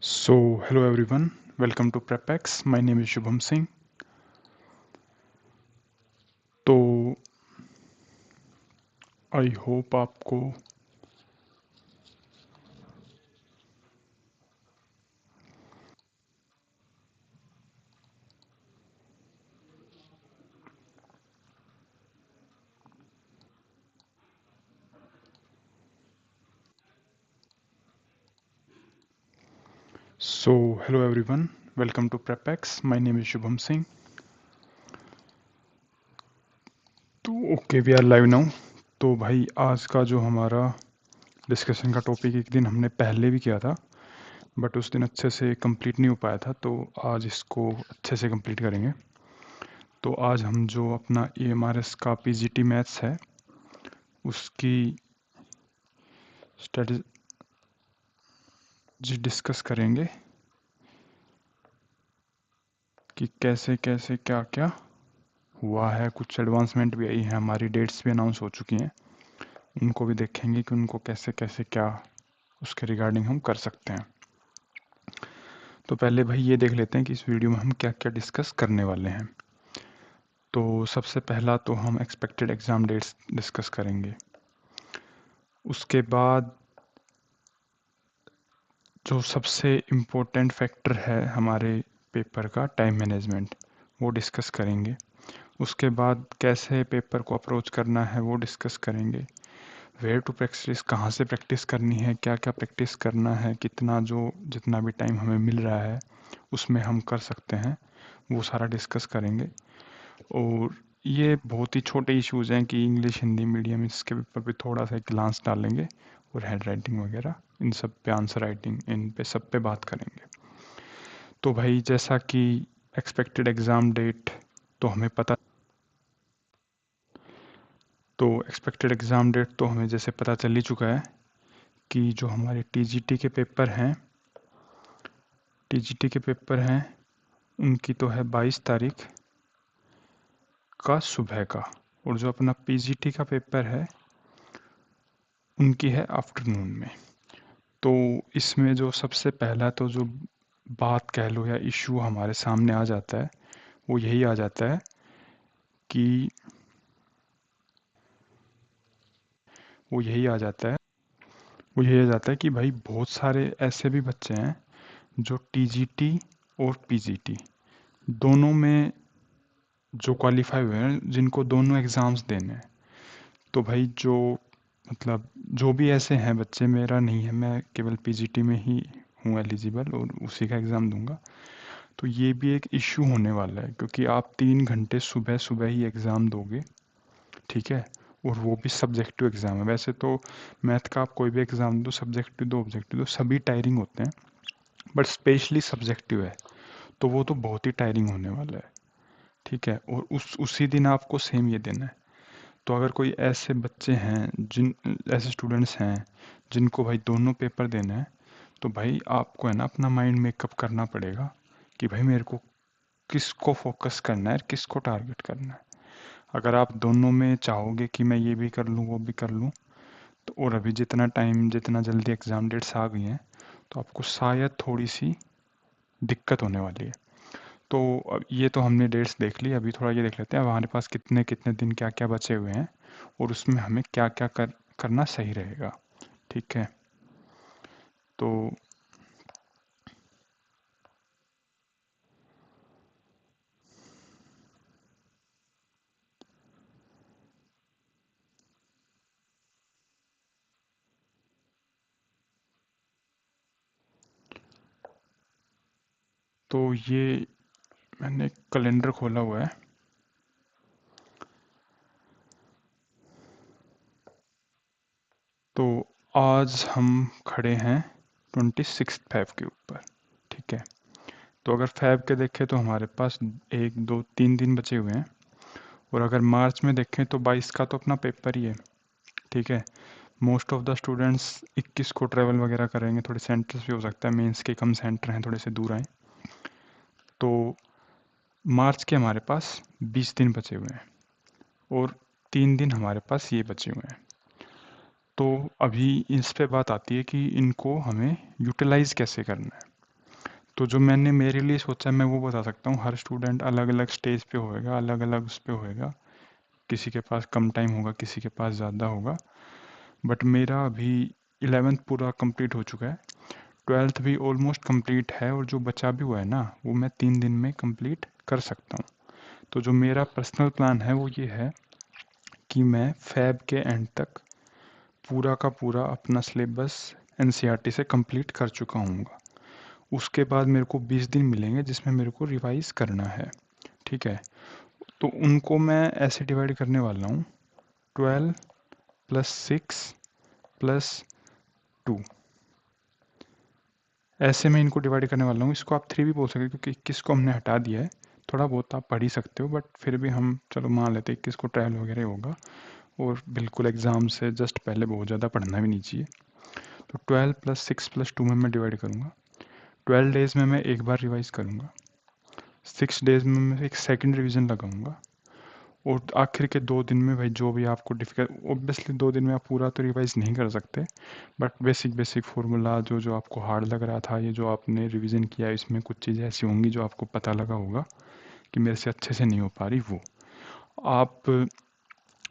So, hello everyone, welcome to PrepX. My name is Shubham Singh. तो I hope आपको So, hello everyone, welcome to PrepX. My name is Shubham Singh. तो okay we are live now. तो भाई आज का जो हमारा discussion का टॉपिक एक दिन हमने पहले भी किया था बट उस दिन अच्छे से कंप्लीट नहीं हो पाया था, तो आज इसको अच्छे से कंप्लीट करेंगे। तो आज हम जो अपना EMRS का PGT मैथ्स है उसकी स्ट्रेटजी डिस्कस करेंगे कि कैसे कैसे क्या क्या हुआ है। कुछ एडवांसमेंट भी आई है, हमारी डेट्स भी अनाउंस हो चुकी हैं, उनको भी देखेंगे कि उनको कैसे कैसे क्या उसके रिगार्डिंग हम कर सकते हैं। तो पहले भाई ये देख लेते हैं कि इस वीडियो में हम क्या क्या डिस्कस करने वाले हैं। तो सबसे पहला तो हम एक्सपेक्टेड एग्ज़ाम डेट्स डिस्कस करेंगे। उसके बाद जो सबसे इम्पोर्टेंट फैक्टर है हमारे पेपर का, टाइम मैनेजमेंट, वो डिस्कस करेंगे। उसके बाद कैसे पेपर को अप्रोच करना है वो डिस्कस करेंगे। वेयर टू प्रैक्टिस, कहाँ से प्रैक्टिस करनी है, क्या क्या प्रैक्टिस करना है, कितना जो जितना भी टाइम हमें मिल रहा है उसमें हम कर सकते हैं, वो सारा डिस्कस करेंगे। और ये बहुत ही छोटे इश्यूज़ हैं कि इंग्लिश हिंदी मीडियम, इसके ऊपर भी थोड़ा सा एक ग्लांस डालेंगे और हैंड राइटिंग वगैरह इन सब पे, आंसर राइटिंग, इन पे सब पे बात करेंगे। तो भाई जैसा कि एक्सपेक्टेड एग्ज़ाम डेट तो हमें पता, तो एक्सपेक्टेड एग्ज़ाम डेट तो हमें जैसे पता चल ही चुका है कि जो हमारे टीजीटी के पेपर हैं, उनकी तो है 22 तारीख का सुबह का, और जो अपना पीजीटी का पेपर है उनकी है आफ्टरनून में। तो इसमें जो सबसे पहला तो जो बात कह लो या इशू हमारे सामने आ जाता है वो यही आ जाता है कि वो यही आ जाता है वो यही आ जाता है कि भाई बहुत सारे ऐसे भी बच्चे हैं जो टीजीटी और पीजीटी दोनों में जो क्वालिफाई हुए हैं, जिनको दोनों एग्ज़ाम्स देने हैं। तो भाई जो मतलब जो भी ऐसे हैं बच्चे, मेरा नहीं है, मैं केवल पीजीटी में ही हूँ एलिजिबल और उसी का एग्ज़ाम दूंगा। तो ये भी एक इश्यू होने वाला है क्योंकि आप 3 घंटे सुबह सुबह ही एग्ज़ाम दोगे, ठीक है, और वो भी सब्जेक्टिव एग्ज़ाम है। वैसे तो मैथ का आप कोई भी एग्ज़ाम दो, सब्जेक्टिव दो ऑब्जेक्टिव दो, सभी टायरिंग होते हैं, बट स्पेशली सब्जेक्टिव है तो वो तो बहुत ही टायरिंग होने वाला है, ठीक है। और उसी दिन आपको सेम ये दिन है। तो अगर कोई ऐसे बच्चे हैं, जिन ऐसे स्टूडेंट्स हैं जिनको भाई दोनों पेपर देने हैं, तो भाई आपको है ना अपना माइंड मेकअप करना पड़ेगा कि भाई मेरे को किसको फोकस करना है, किसको टारगेट करना है। अगर आप दोनों में चाहोगे कि मैं ये भी कर लूँ वो भी कर लूँ, तो और अभी जितना जल्दी एग्ज़ाम डेट्स आ गई हैं तो आपको शायद थोड़ी सी दिक्कत होने वाली है। तो अब ये तो हमने डेट्स देख ली, अभी थोड़ा ये देख लेते हैं हमारे पास कितने कितने दिन क्या क्या बचे हुए हैं और उसमें हमें क्या क्या करना सही रहेगा, ठीक है। तो ये मैंने कैलेंडर खोला हुआ है। तो आज हम खड़े हैं 26 फेब के ऊपर, ठीक है। तो अगर फेब के देखें तो हमारे पास 1 2 3 दिन बचे हुए हैं, और अगर मार्च में देखें तो 22 का तो अपना पेपर ही है, ठीक है। मोस्ट ऑफ द स्टूडेंट्स 21 को ट्रैवल वगैरह करेंगे, थोड़े सेंटर्स भी हो सकता है, मेंस के कम सेंटर हैं, थोड़े से दूर आए। तो मार्च के हमारे पास 20 दिन बचे हुए हैं और 3 दिन हमारे पास ये बचे हुए हैं। तो अभी इस पे बात आती है कि इनको हमें यूटिलाइज़ कैसे करना है। तो जो मैंने मेरे लिए सोचा मैं वो बता सकता हूँ। हर स्टूडेंट अलग अलग स्टेज पे होएगा, अलग अलग उस पे होएगा, किसी के पास कम टाइम होगा, किसी के पास ज़्यादा होगा। बट मेरा अभी 11th पूरा कंप्लीट हो चुका है, 12th भी ऑलमोस्ट कंप्लीट है, और जो बचा भी हुआ है ना वो मैं 3 दिन में कंप्लीट कर सकता हूँ। तो जो मेरा पर्सनल प्लान है वो ये है कि मैं फैब के एंड तक पूरा का पूरा अपना सिलेबस एनसीईआरटी से कंप्लीट कर चुका हूँगा। उसके बाद मेरे को 20 दिन मिलेंगे जिसमें मेरे को रिवाइज करना है। ठीक है, तो उनको मैं ऐसे डिवाइड करने वाला हूँ, 12 + 6 + 2, ऐसे मैं इनको डिवाइड करने वाला हूँ। इसको आप 3 भी बोल सकते हो क्योंकि 21 को हमने हटा दिया है। थोड़ा बहुत आप पढ़ ही सकते हो, बट फिर भी हम चलो मान लेते हैं 21 को ट्रायल वगैरह होगा, और बिल्कुल एग्ज़ाम से जस्ट पहले बहुत ज़्यादा पढ़ना भी नहीं चाहिए। तो 12 + 6 + 2 में मैं डिवाइड करूँगा। 12 डेज़ में मैं एक बार रिवाइज करूँगा, 6 डेज़ में मैं एक सेकंड रिवीजन लगाऊंगा, और आखिर के 2 दिन में भाई जो भी आपको डिफिकल्ट, ऑब्वियसली 2 दिन में आप पूरा तो रिवाइज नहीं कर सकते, बट बेसिक बेसिक फार्मूला जो जो आपको हार्ड लग रहा था, ये जो आपने रिवीजन किया, इसमें कुछ चीज़ें ऐसी होंगी जो आपको पता लगा होगा कि मेरे से अच्छे से नहीं हो पा रही, वो आप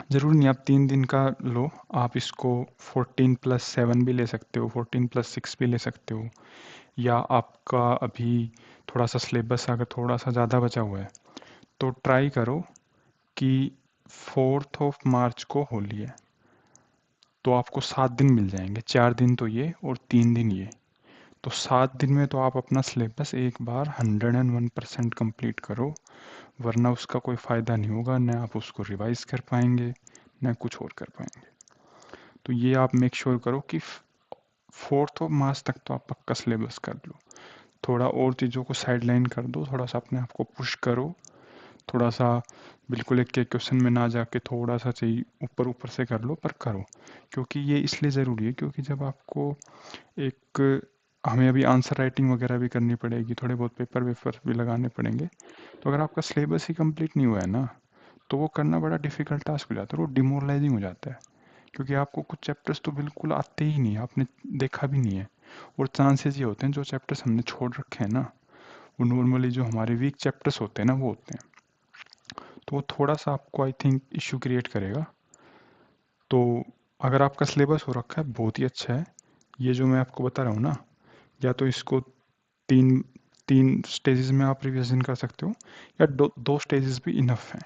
ज़रूर नहीं आप 3 दिन का लो, आप इसको 14 + 7 भी ले सकते हो, 14 + 6 भी ले सकते हो, या आपका अभी थोड़ा सा सिलेबस अगर थोड़ा सा ज़्यादा बचा हुआ है तो ट्राई करो कि 4 मार्च को होली है, तो आपको 7 दिन मिल जाएंगे, 4 दिन तो ये और 3 दिन ये, तो 7 दिन में तो आप अपना सिलेबस एक बार 101% कंप्लीट करो, वरना उसका कोई फ़ायदा नहीं होगा, न आप उसको रिवाइज कर पाएंगे न कुछ और कर पाएंगे। तो ये आप मेक श्योर करो कि 4 मार्च तक तो आप पक्का सिलेबस कर लो। थोड़ा और चीज़ों को साइड लाइन कर दो, थोड़ा सा अपने आप को पुश करो, थोड़ा सा बिल्कुल एक के क्वेश्चन में ना जाके थोड़ा सा चाहिए ऊपर ऊपर से कर लो, पर करो, क्योंकि ये इसलिए ज़रूरी है क्योंकि जब आपको एक, हमें अभी आंसर राइटिंग वगैरह भी करनी पड़ेगी, थोड़े बहुत पेपर वेपर भी लगाने पड़ेंगे, तो अगर आपका सिलेबस ही कंप्लीट नहीं हुआ है ना तो वो करना बड़ा डिफिकल्ट टास्क हो जाता है, वो डिमोरलाइजिंग हो जाता है, क्योंकि आपको कुछ चैप्टर्स तो बिल्कुल आते ही नहीं, आपने देखा भी नहीं है, और चांसेस ये होते हैं जो चैप्टर्स हमने छोड़ रखे हैं ना वो नॉर्मली जो हमारे वीक चैप्टर्स होते हैं ना वो होते हैं, तो वो थोड़ा सा आपको आई थिंक इश्यू क्रिएट करेगा। तो अगर आपका सिलेबस हो रखा है बहुत ही अच्छा है, ये जो मैं आपको बता रहा हूँ ना, या तो इसको तीन तीन स्टेजेस में आप रिवीजन कर सकते हो, या दो स्टेजेस भी इनफ हैं।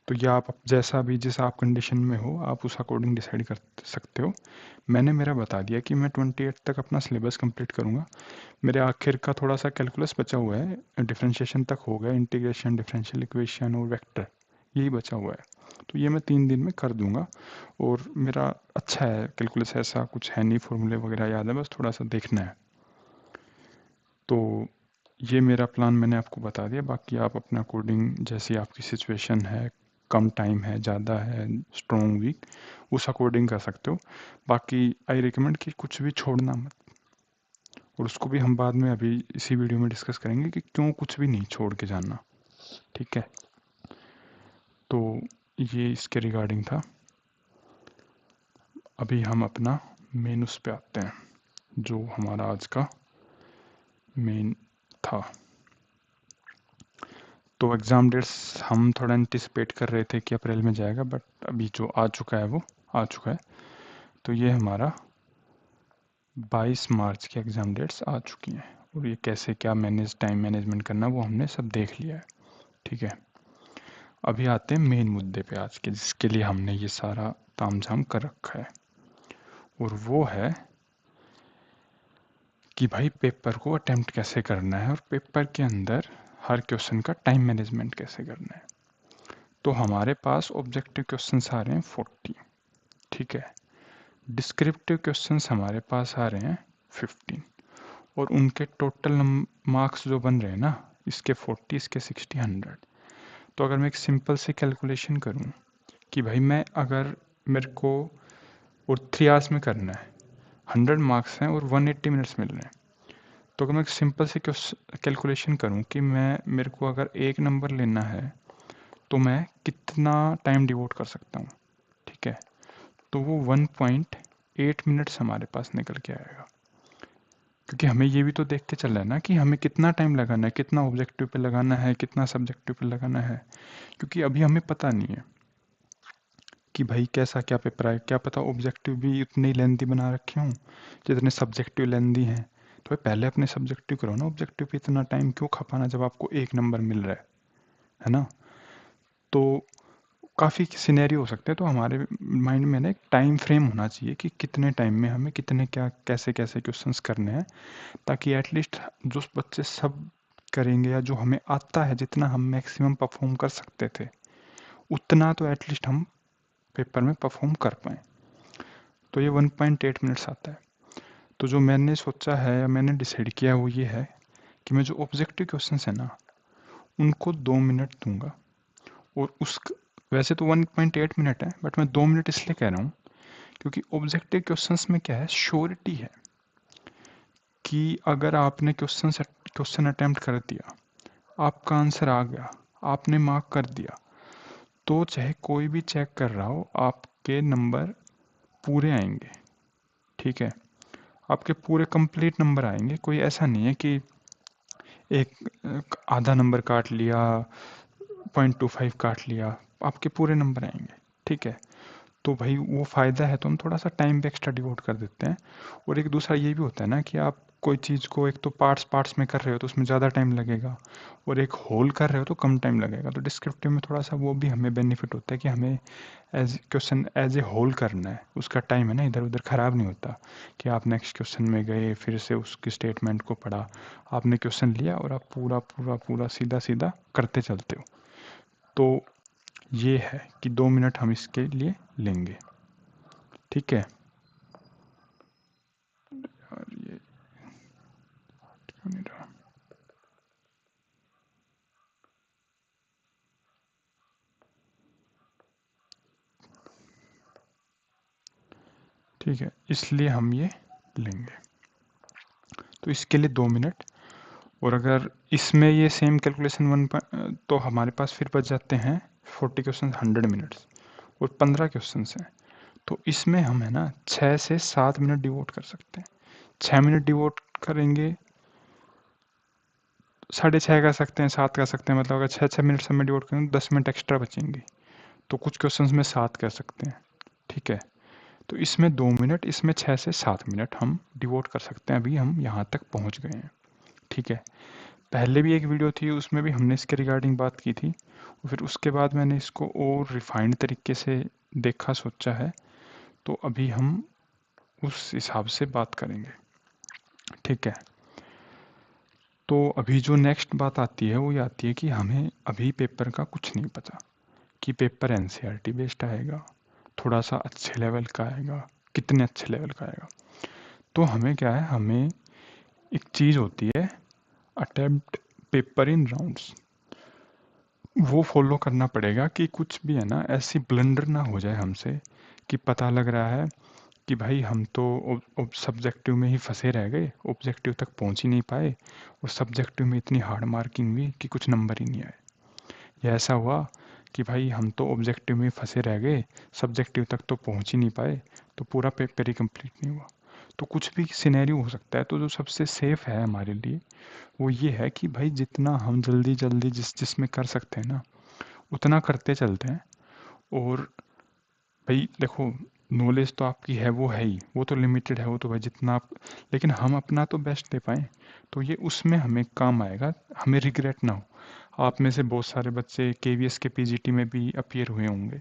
तो या आप जैसा भी जिस आप कंडीशन में हो आप उस अकॉर्डिंग डिसाइड कर सकते हो। मैंने मेरा बता दिया कि मैं 28 तक अपना सिलेबस कंप्लीट करूँगा। मेरे आखिर का थोड़ा सा कैलकुलस बचा हुआ है, डिफरेंशिएशन तक हो गया, इंटीग्रेशन, डिफरेंशियल इक्वेशन और वेक्टर यही बचा हुआ है, तो ये मैं 3 दिन में कर दूंगा। और मेरा अच्छा है कैलकुलस, ऐसा कुछ है नहीं, फॉर्मूले वगैरह याद है, बस थोड़ा सा देखना है। तो ये मेरा प्लान मैंने आपको बता दिया, बाकी आप अपने अकॉर्डिंग जैसी आपकी सिचुएशन है, कम टाइम है, ज़्यादा है, स्ट्रॉन्ग वीक, उस अकॉर्डिंग कर सकते हो। बाकी आई रिकमेंड कि कुछ भी छोड़ना मत, और उसको भी हम बाद में अभी इसी वीडियो में डिस्कस करेंगे कि क्यों कुछ भी नहीं छोड़ के जाना। ठीक है, तो ये इसके रिगार्डिंग था। अभी हम अपना मेन उस पे आते हैं जो हमारा आज का मेन था। तो एग्ज़ाम डेट्स हम थोड़ा एंटिसिपेट कर रहे थे कि अप्रैल में जाएगा, बट अभी जो आ चुका है वो आ चुका है। तो ये हमारा 22 मार्च की एग्ज़ाम डेट्स आ चुकी हैं, और ये कैसे क्या टाइम मैनेजमेंट करना वो हमने सब देख लिया है। ठीक है, अभी आते हैं मेन मुद्दे पे आज के, जिसके लिए हमने ये सारा तामझाम कर रखा है, और वो है कि भाई पेपर को अटेम्प्ट कैसे करना है और पेपर के अंदर हर क्वेश्चन का टाइम मैनेजमेंट कैसे करना है। तो हमारे पास ऑब्जेक्टिव क्वेश्चंस आ रहे हैं 40, ठीक है, डिस्क्रिप्टिव क्वेश्चंस हमारे पास आ रहे हैं 15, और उनके टोटल मार्क्स जो बन रहे हैं ना, इसके 40, इसके 60, 100। तो अगर मैं एक सिंपल सी कैलकुलेशन करूं कि भाई मैं अगर मेरे को और 3 आवर्स में करना है, 100 मार्क्स हैं और 180 मिनट्स मिल रहे हैं, तो अगर मैं एक सिंपल सी कैलकुलेशन करूं कि मेरे को अगर एक नंबर लेना है तो मैं कितना टाइम डिवोट कर सकता हूं, ठीक है, तो वो 1.8 मिनट्स हमारे पास निकल के आएगा। क्योंकि हमें ये भी तो देख के चलना है ना कि हमें कितना टाइम लगाना है, कितना ऑब्जेक्टिव पे लगाना है, कितना सब्जेक्टिव पे लगाना है, क्योंकि अभी हमें पता नहीं है कि भाई कैसा क्या पेपर आए। क्या पता ऑब्जेक्टिव भी उतने ही लेंथी बना रखे हों जितने सब्जेक्टिव लेंथी हैं। तो भाई पहले अपने सब्जेक्टिव करो ना, ऑब्जेक्टिव पे इतना टाइम क्यों खपाना जब आपको एक नंबर मिल रहा है ना। तो काफ़ी सिनेरियो हो सकते हैं, तो हमारे माइंड में ना एक टाइम फ्रेम होना चाहिए कि कितने टाइम में हमें कितने क्या कैसे कैसे क्वेश्चंस करने हैं, ताकि एटलीस्ट जो बच्चे सब करेंगे या जो हमें आता है, जितना हम मैक्सिमम परफॉर्म कर सकते थे उतना तो एटलीस्ट हम पेपर में परफॉर्म कर पाएँ। तो ये 1.8 मिनट्स आता है। तो जो मैंने सोचा है या मैंने डिसाइड किया है वो ये है कि मैं जो ऑब्जेक्टिव क्वेश्चंस है ना उनको 2 मिनट दूंगा। और उस वैसे तो 1.8 मिनट है, बट मैं 2 मिनट इसलिए कह रहा हूँ क्योंकि ऑब्जेक्टिव क्वेश्चंस में क्या है, श्योरिटी है कि अगर आपने क्वेश्चन अटेम्प्ट कर दिया, आपका आंसर आ गया, आपने मार्क कर दिया, तो चाहे कोई भी चेक कर रहा हो आपके नंबर पूरे आएंगे। ठीक है, आपके पूरे कंप्लीट नंबर आएंगे। कोई ऐसा नहीं है कि एक आधा नंबर काट लिया, 0.25 काट लिया, आपके पूरे नंबर आएंगे। ठीक है, तो भाई वो फ़ायदा है तो हम थोड़ा सा टाइम पे एक्स्ट्रा डिवोट कर देते हैं। और एक दूसरा ये भी होता है ना कि आप कोई चीज़ को एक तो पार्ट्स पार्ट्स में कर रहे हो तो उसमें ज़्यादा टाइम लगेगा, और एक होल कर रहे हो तो कम टाइम लगेगा। तो डिस्क्रिप्टिव में थोड़ा सा वो भी हमें बेनिफिट होता है कि हमें as question as a whole करना है, उसका टाइम है ना इधर उधर ख़राब नहीं होता कि आप नेक्स्ट क्वेश्चन में गए फिर से उसकी स्टेटमेंट को पढ़ा। आपने क्वेश्चन लिया और आप पूरा पूरा पूरा सीधा सीधा करते चलते हो। तो ये है कि 2 मिनट हम इसके लिए लेंगे। ठीक है, और ये क्यों नहीं रहा। ठीक है, इसलिए हम ये लेंगे। तो इसके लिए 2 मिनट। और अगर इसमें ये सेम कैलकुलेशन तो हमारे पास फिर बच जाते हैं 40 क्वेश्चन 100 मिनट्स, और 15 क्वेश्चन हैं। तो इसमें हम है ना 6 से 7 मिनट डिवोट कर सकते हैं। 6 मिनट डिवोट करेंगे, 6.5 कर सकते हैं, 7 कर सकते हैं, मतलब अगर 6 6 मिनट समय डिवोट करेंगे 10 मिनट एक्स्ट्रा बचेंगे। तो कुछ क्वेश्चंस में 7 कर सकते हैं। ठीक है, तो इसमें 2 मिनट, इसमें 6 से 7 मिनट हम डिवोट कर सकते हैं। अभी हम यहाँ तक पहुँच गए हैं। ठीक है, पहले भी एक वीडियो थी उसमें भी हमने इसके रिगार्डिंग बात की थी, फिर उसके बाद मैंने इसको और रिफाइंड तरीके से देखा, सोचा है, तो अभी हम उस हिसाब से बात करेंगे। ठीक है, तो अभी जो नेक्स्ट बात आती है वो ये आती है कि हमें अभी पेपर का कुछ नहीं पता कि पेपर एनसीईआरटी बेस्ड आएगा, थोड़ा सा अच्छे लेवल का आएगा, कितने अच्छे लेवल का आएगा। तो हमें क्या है, हमें एक चीज़ होती है अटेम्प्ट पेपर इन राउंड्स, वो फॉलो करना पड़ेगा कि कुछ भी है ना ऐसी ब्लंडर ना हो जाए हमसे कि पता लग रहा है कि भाई हम तो सब्जेक्टिव में ही फंसे रह गए, ऑब्जेक्टिव तक पहुंच ही नहीं पाए, और सब्जेक्टिव में इतनी हार्ड मार्किंग हुई कि कुछ नंबर ही नहीं आए। या ऐसा हुआ कि भाई हम तो ऑब्जेक्टिव में फंसे रह गए, सब्जेक्टिव तक तो पहुंच ही नहीं पाए, तो पूरा पेपर ही कंप्लीट नहीं हुआ। तो कुछ भी सिनेरियो हो सकता है। तो जो सबसे सेफ है हमारे लिए वो ये है कि भाई जितना हम जल्दी जल्दी जिसमें कर सकते हैं ना उतना करते चलते हैं। और भाई देखो, नॉलेज तो आपकी है वो है ही, वो तो लिमिटेड है, वो तो भाई जितना आप, लेकिन हम अपना तो बेस्ट दे पाएँ तो ये उसमें हमें काम आएगा, हमें रिग्रेट ना हो। आप में से बहुत सारे बच्चे केवीएस के पीजीटी में भी अपीयर हुए होंगे,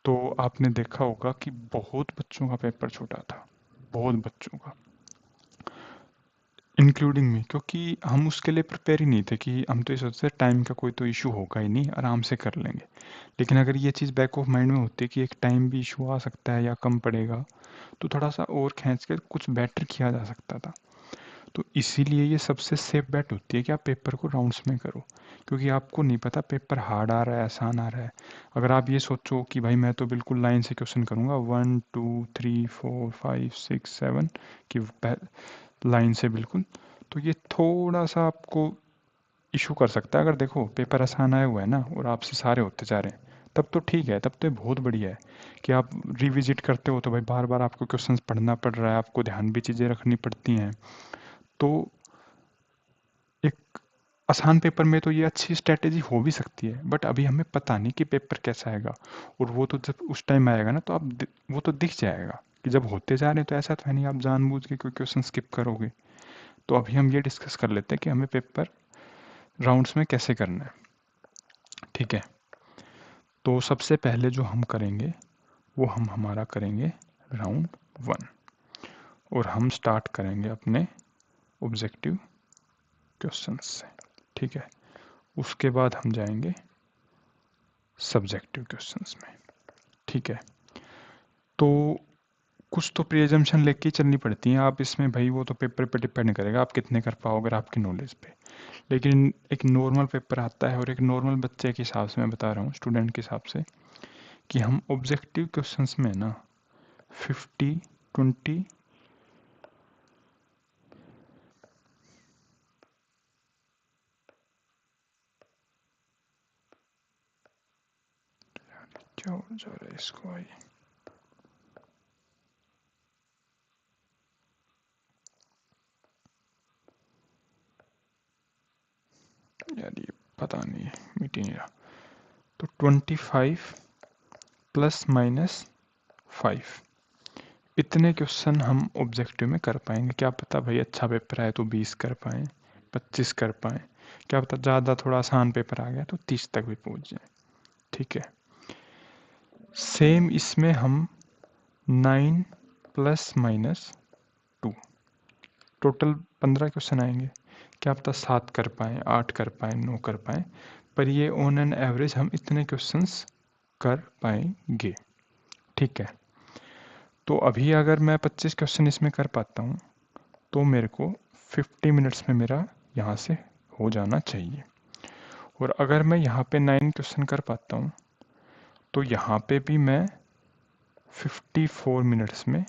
तो आपने देखा होगा कि बहुत बच्चों का पेपर छूटा था, बहुत बच्चों का, इंक्लूडिंग मी, क्योंकि हम उसके लिए प्रिपेयर ही नहीं थे। कि हम तो ये सोचते टाइम का कोई तो इशू होगा ही नहीं, आराम से कर लेंगे। लेकिन अगर ये चीज़ बैक ऑफ माइंड में होती है कि एक टाइम भी इशू आ सकता है या कम पड़ेगा, तो थोड़ा सा और खींच के कुछ बेटर किया जा सकता था। तो इसीलिए ये सबसे सेफ बेट होती है कि आप पेपर को राउंड्स में करो, क्योंकि आपको नहीं पता पेपर हार्ड आ रहा है आसान आ रहा है। अगर आप ये सोचो कि भाई मैं तो बिल्कुल लाइन से क्वेश्चन करूँगा 1 2 3 4 5 6 7 कि लाइन से बिल्कुल, तो ये थोड़ा सा आपको इशू कर सकता है। अगर देखो पेपर आसान आया हुआ है ना और आपसे सारे होते जा रहे हैं, तब तो ठीक है, तब तो ये बहुत बढ़िया है कि आप रिविजिट करते हो, तो भाई बार बार आपको क्वेश्चंस पढ़ना पड़ रहा है, आपको ध्यान भी चीज़ें रखनी पड़ती हैं। तो एक आसान पेपर में तो ये अच्छी स्ट्रैटेजी हो भी सकती है, बट अभी हमें पता नहीं कि पेपर कैसा आएगा, और वो तो जब उस टाइम आएगा ना तो वो तो दिख जाएगा कि जब होते जा रहे हैं, तो ऐसा तो है नहीं आप जानबूझ के कोई क्वेश्चन स्किप करोगे। तो अभी हम ये डिस्कस कर लेते हैं कि हमें पेपर राउंड्स में कैसे करना है। ठीक है, तो सबसे पहले जो हम करेंगे वो हम हमारा करेंगे राउंड 1, और हम स्टार्ट करेंगे अपने ऑब्जेक्टिव क्वेश्चंस से। ठीक है, उसके बाद हम जाएंगे सब्जेक्टिव क्वेश्चंस में। ठीक है, तो कुछ तो प्री एजम्पशन लेके चलनी पड़ती हैं आप इसमें भाई, वो तो पेपर पे डिपेंड करेगा आप कितने कर पाओगे आपकी नॉलेज पे। लेकिन एक नॉर्मल पेपर आता है, और एक नॉर्मल बच्चे के हिसाब से मैं बता रहा हूँ, स्टूडेंट के हिसाब से, कि हम ऑब्जेक्टिव क्वेश्चंस में ना 50-20 क्या हो जा रहा है इसको भाई, यार ये पता नहीं मिट ही नहीं रहा। तो 25 ±5 इतने क्वेश्चन हम ऑब्जेक्टिव में कर पाएंगे। क्या पता भाई अच्छा पेपर आए तो 20 कर पाएँ, 25 कर पाएँ, क्या पता ज़्यादा थोड़ा आसान पेपर आ गया तो 30 तक भी पहुंच जाए। ठीक है, सेम इसमें हम 9 ±2 टोटल 15 क्वेश्चन आएंगे। क्या पता 7 कर पाएँ, 8 कर पाएँ, 9 कर पाएँ, पर ये ऑन एन एवरेज हम इतने क्वेश्चंस कर पाएंगे। ठीक है, तो अभी अगर मैं 25 क्वेश्चन इसमें कर पाता हूँ तो मेरे को 50 मिनट्स में मेरा यहाँ से हो जाना चाहिए। और अगर मैं यहाँ पे 9 क्वेश्चन कर पाता हूँ तो यहाँ पे भी मैं 54 मिनट्स में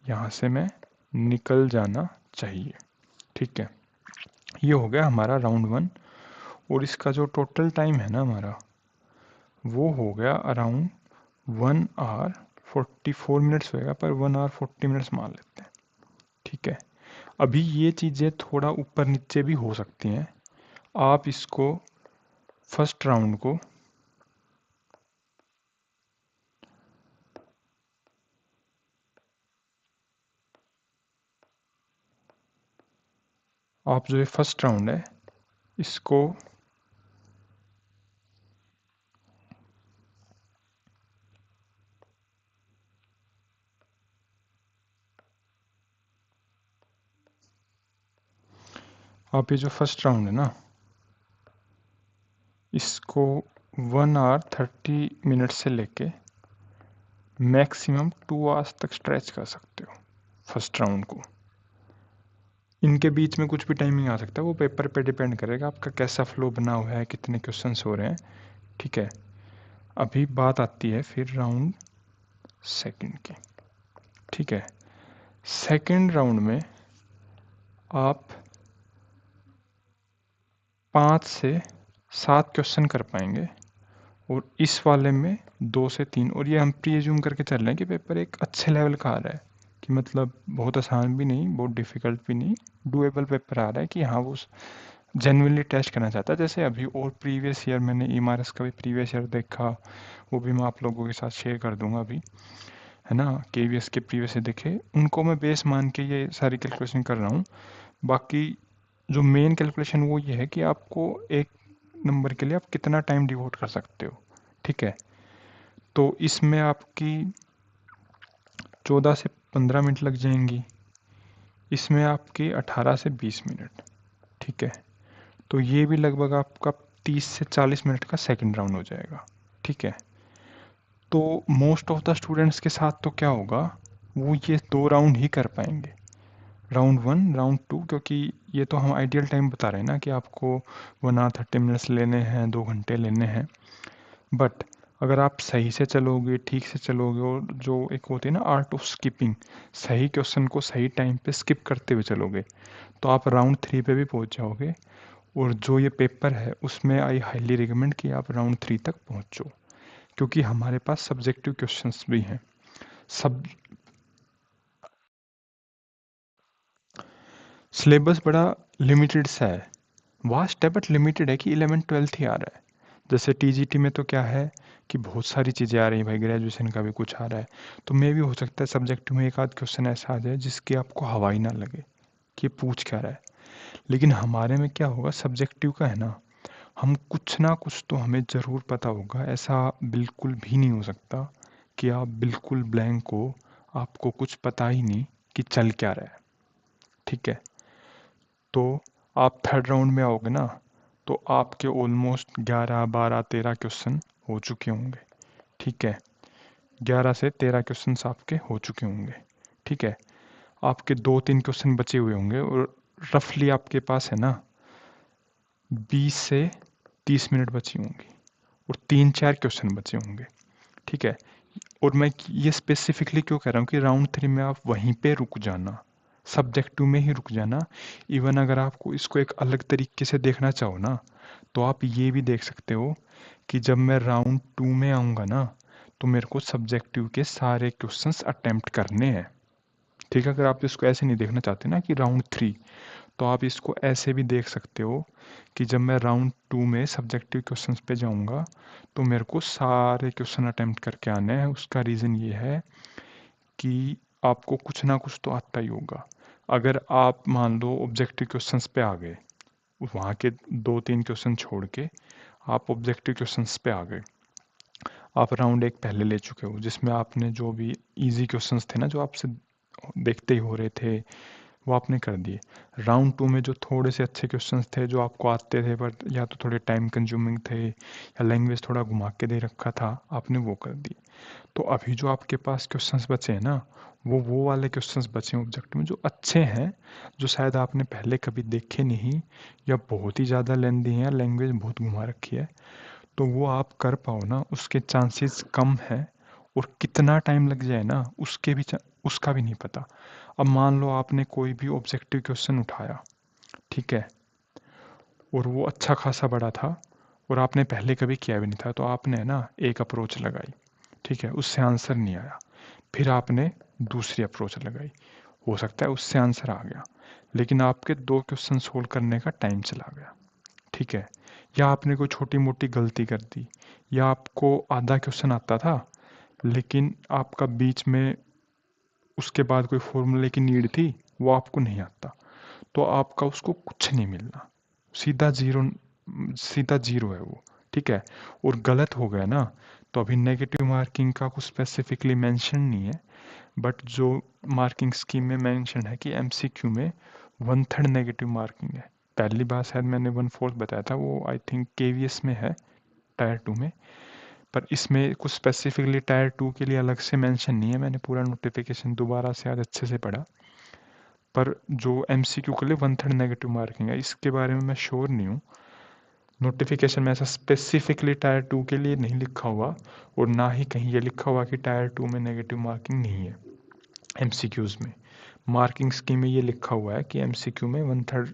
यहाँ से मैं निकल जाना चाहिए। ठीक है, ये हो गया हमारा राउंड 1, और इसका जो टोटल टाइम है ना हमारा, वो हो गया अराउंड 1 आवर 44 मिनट्स होएगा, पर 1 आवर 40 मिनट्स मान लेते हैं। ठीक है, अभी ये चीज़ें थोड़ा ऊपर नीचे भी हो सकती हैं। आप इसको फर्स्ट राउंड को आप जो ये फर्स्ट राउंड है इसको आप ये जो फर्स्ट राउंड है ना इसको 1 आवर 30 मिनट से लेके मैक्सिमम 2 आवर्स तक स्ट्रेच कर सकते हो फर्स्ट राउंड को। इनके बीच में कुछ भी टाइमिंग आ सकता है, वो पेपर पे डिपेंड करेगा आपका कैसा फ्लो बना हुआ है, कितने क्वेश्चंस हो रहे हैं। ठीक है, अभी बात आती है फिर राउंड सेकंड की। ठीक है, सेकंड राउंड में आप 5 से 7 क्वेश्चन कर पाएंगे, और इस वाले में 2 से 3, और ये हम प्री एज्यूम करके चल रहे हैं कि पेपर एक अच्छे लेवल का आ रहा है, कि मतलब बहुत आसान भी नहीं बहुत डिफ़िकल्ट भी नहीं, डूएबल पेपर आ रहा है, कि हाँ वो जेन्युइनली टेस्ट करना चाहता है। जैसे अभी और प्रीवियस ईयर मैंने ईएमआरएस का भी प्रीवियस ईयर देखा, वो भी मैं आप लोगों के साथ शेयर कर दूंगा अभी, है ना। केवीएस के प्रीवियस ईयर देखे, उनको मैं बेस मान के ये सारी कैलकुलेशन कर रहा हूँ। बाकी जो मेन कैलकुलेशन वो ये है कि आपको एक नंबर के लिए आप कितना टाइम डिवोट कर सकते हो। ठीक है, तो इसमें आपकी 14 से 15 मिनट लग जाएंगी, इसमें आपकी 18 से 20 मिनट। ठीक है, तो ये भी लगभग आपका 30 से 40 मिनट का सेकंड राउंड हो जाएगा। ठीक है, तो मोस्ट ऑफ द स्टूडेंट्स के साथ तो क्या होगा, वो ये 2 राउंड ही कर पाएंगे, राउंड 1 राउंड 2, क्योंकि ये तो हम आइडियल टाइम बता रहे हैं ना कि आपको 1 आवर 30 मिनट्स लेने हैं, 2 घंटे लेने हैं। बट अगर आप सही से चलोगे, ठीक से चलोगे, और जो एक होती है ना आर्ट ऑफ स्किपिंग, सही क्वेश्चन को सही टाइम पे स्किप करते हुए चलोगे, तो आप राउंड 3 पे भी पहुंच जाओगे। और जो ये पेपर है उसमें आई हाईली रिकमेंड कि आप राउंड 3 तक पहुंचो, क्योंकि हमारे पास सब्जेक्टिव क्वेश्चंस भी हैं। सब सिलेबस बड़ा लिमिटेड सा है, वास्ट है बट लिमिटेड है कि 11th-12th ही आ रहा है। जैसे टीजीटी में तो क्या है कि बहुत सारी चीज़ें आ रही हैं भाई, ग्रेजुएशन का भी कुछ आ रहा है, तो मे भी हो सकता है सब्जेक्ट में एक आध क्वेश्चन ऐसा आ जाए जिसके आपको हवा ही ना लगे कि ये पूछ क्या रहा है। लेकिन हमारे में क्या होगा, सब्जेक्टिव का है ना, हम कुछ ना कुछ तो हमें ज़रूर पता होगा। ऐसा बिल्कुल भी नहीं हो सकता कि आप बिल्कुल ब्लैंक हो, आपको कुछ पता ही नहीं कि चल क्या रहा है। ठीक है, तो आप थर्ड राउंड में आओगे ना, तो आपके ऑलमोस्ट 11, 12, 13 क्वेश्चन हो चुके होंगे। ठीक है, 11 से 13 क्वेश्चन आपके हो चुके होंगे। ठीक है, आपके 2-3 क्वेश्चन बचे हुए होंगे और रफली आपके पास है ना 20 से 30 मिनट बची होंगी और 3-4 क्वेश्चन बचे होंगे। ठीक है, और मैं ये स्पेसिफिकली क्यों कह रहा हूँ कि राउंड 3 में आप वहीं पे रुक जाना, सब्जेक्टिव में ही रुक जाना। इवन अगर आपको इसको एक अलग तरीके से देखना चाहो ना, तो आप ये भी देख सकते हो कि जब मैं राउंड 2 में आऊँगा ना, तो मेरे को सब्जेक्टिव के सारे क्वेश्चंस अटेम्प्ट करने हैं। ठीक है, अगर आप इसको ऐसे नहीं देखना चाहते ना कि राउंड 3, तो आप इसको ऐसे भी देख सकते हो कि जब मैं राउंड 2 में सब्जेक्टिव क्वेश्चंस पे जाऊंगा, तो मेरे को सारे क्वेश्चन अटेम्प्ट करके आने हैं। उसका रीज़न ये है कि आपको कुछ ना कुछ तो आता ही होगा। अगर आप मान लो ऑब्जेक्टिव क्वेश्चंस पे आ गए, वहाँ के 2-3 क्वेश्चन छोड़ के आप ऑब्जेक्टिव क्वेश्चंस पे आ गए, आप राउंड 1 पहले ले चुके हो जिसमें आपने जो भी इजी क्वेश्चंस थे ना, जो आपसे देखते ही हो रहे थे, वो आपने कर दिए। राउंड 2 में जो थोड़े से अच्छे क्वेश्चंस थे जो आपको आते थे बट या तो थोड़े टाइम कंज्यूमिंग थे या लैंग्वेज थोड़ा घुमा के दे रखा था, आपने वो कर दिए। तो अभी जो आपके पास क्वेश्चंस बचे हैं ना, वो वाले क्वेश्चंस बचे हैं ऑब्जेक्ट में जो अच्छे हैं, जो शायद आपने पहले कभी देखे नहीं या बहुत ही ज़्यादा लेंदी हैं, लैंग्वेज बहुत घुमा रखी है, तो वो आप कर पाओ ना, उसके चांसेस कम हैं। और कितना टाइम लग जाए ना, उसका भी नहीं पता। अब मान लो आपने कोई भी ऑब्जेक्टिव क्वेश्चन उठाया, ठीक है, और वो अच्छा खासा बड़ा था और आपने पहले कभी किया भी नहीं था, तो आपने ना एक अप्रोच लगाई, ठीक है, उससे आंसर नहीं आया, फिर आपने दूसरी अप्रोच लगाई, हो सकता है उससे आंसर आ गया, लेकिन आपके 2 क्वेश्चन सोल्व करने का टाइम चला गया। ठीक है, या आपने कोई छोटी मोटी गलती कर दी, या आपको आधा क्वेश्चन आता था लेकिन आपका बीच में उसके बाद कोई फॉर्मूले की नीड थी, वो आपको नहीं आता, तो आपका उसको कुछ नहीं मिलना, सीधा जीरो, सीधा जीरो है वो। ठीक है, और गलत हो गया ना, तो अभी नेगेटिव मार्किंग का कुछ स्पेसिफिकली मेंशन नहीं है, बट जो मार्किंग स्कीम में मेंशन है कि एमसीक्यू में 1/3 नेगेटिव मार्किंग है। पहली बार शायद मैंने 1/4 बताया था, वो आई थिंक केवीएस में है, टायर 2 में, पर इसमें कुछ स्पेसिफिकली टायर 2 के लिए अलग से मेंशन नहीं है। मैंने पूरा नोटिफिकेशन दोबारा से आज अच्छे से पढ़ा, पर जो एमसीक्यू के लिए 1/3 नेगेटिव मार्किंग है, इसके बारे में मैं श्योर नहीं हूँ। नोटिफिकेशन में ऐसा स्पेसिफिकली टायर 2 के लिए नहीं लिखा हुआ, और ना ही कहीं ये लिखा हुआ कि टायर 2 में नेगेटिव मार्किंग नहीं है। एमसीक्यूज़ में मार्किंग स्कीम में ये लिखा हुआ है कि एमसीक्यू में 1/3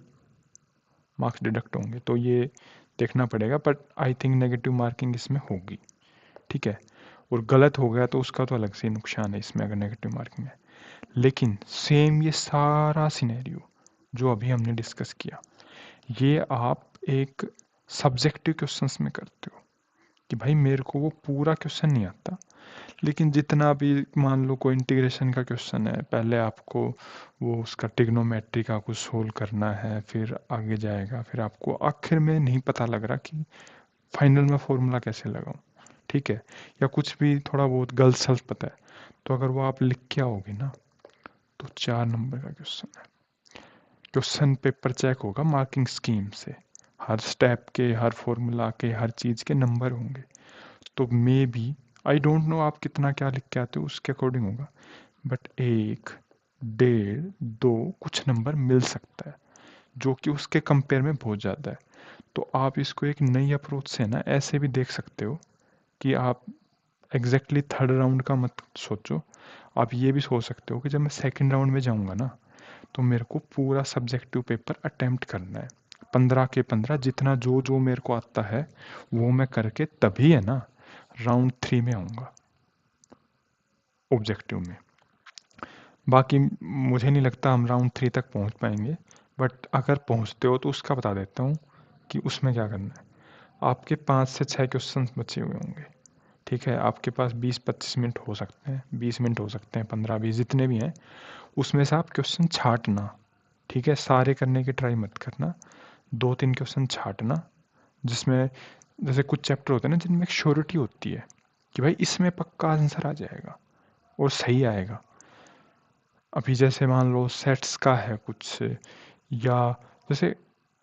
मार्क्स डिडक्ट होंगे, तो ये देखना पड़ेगा, but I think negative marking इसमें होगी। ठीक है, और गलत हो गया तो उसका तो अलग से नुकसान है इसमें अगर नेगेटिव मार्किंग है। लेकिन सेम ये सारा सिनेरियो जो अभी हमने डिस्कस किया, ये आप एक सब्जेक्टिव क्वेश्चंस में करते हो कि भाई मेरे को वो पूरा क्वेश्चन नहीं आता, लेकिन जितना भी, मान लो कोई इंटीग्रेशन का क्वेश्चन है, पहले आपको वो उसका ट्रिग्नोमेट्री का कुछ सोल्व करना है, फिर आगे जाएगा, फिर आपको आखिर में नहीं पता लग रहा कि फाइनल में फॉर्मूला कैसे लगाऊं। ठीक है, या कुछ भी थोड़ा बहुत गलत सल्फ पता है, तो अगर वो आप लिख के आओगे ना, तो 4 नंबर का क्वेश्चन है। क्वेश्चन पेपर चेक होगा मार्किंग स्कीम से, हर स्टेप के, हर फॉर्मूला के, हर चीज़ के नंबर होंगे। तो may be, I don't know आप कितना क्या लिख के आते हो, उसके अकॉर्डिंग होगा, बट 1, 1.5, 2 कुछ नंबर मिल सकता है, जो कि उसके कंपेयर में बहुत ज़्यादा है। तो आप इसको एक नई अप्रोच से ना ऐसे भी देख सकते हो कि आप एग्जैक्टली थर्ड राउंड का मत सोचो, आप ये भी सोच सकते हो कि जब मैं सेकंड राउंड में जाऊंगा ना, तो मेरे को पूरा सब्जेक्टिव पेपर अटेम्प्ट करना है, 15 के 15, जितना जो जो मेरे को आता है वो मैं करके तभी है ना राउंड 3 में आऊँगा ऑब्जेक्टिव में। बाकी मुझे नहीं लगता हम राउंड 3 तक पहुँच पाएंगे, बट अगर पहुँचते हो तो उसका बता देता हूँ कि उसमें क्या करना है। आपके 5 से 6 क्वेश्चन बचे हुए होंगे, ठीक है। आपके पास 20-25 मिनट हो सकते हैं, 20 मिनट हो सकते हैं, 15-20 जितने भी हैं, उसमें से आप क्वेश्चन छांटना, ठीक है। सारे करने की ट्राई मत करना, 2-3 क्वेश्चन छांटना, जिसमें जैसे कुछ चैप्टर होते हैं ना जिनमें एक श्योरिटी होती है कि भाई इसमें पक्का आंसर आ जाएगा और सही आएगा। अभी जैसे मान लो सेट्स का है कुछ, या जैसे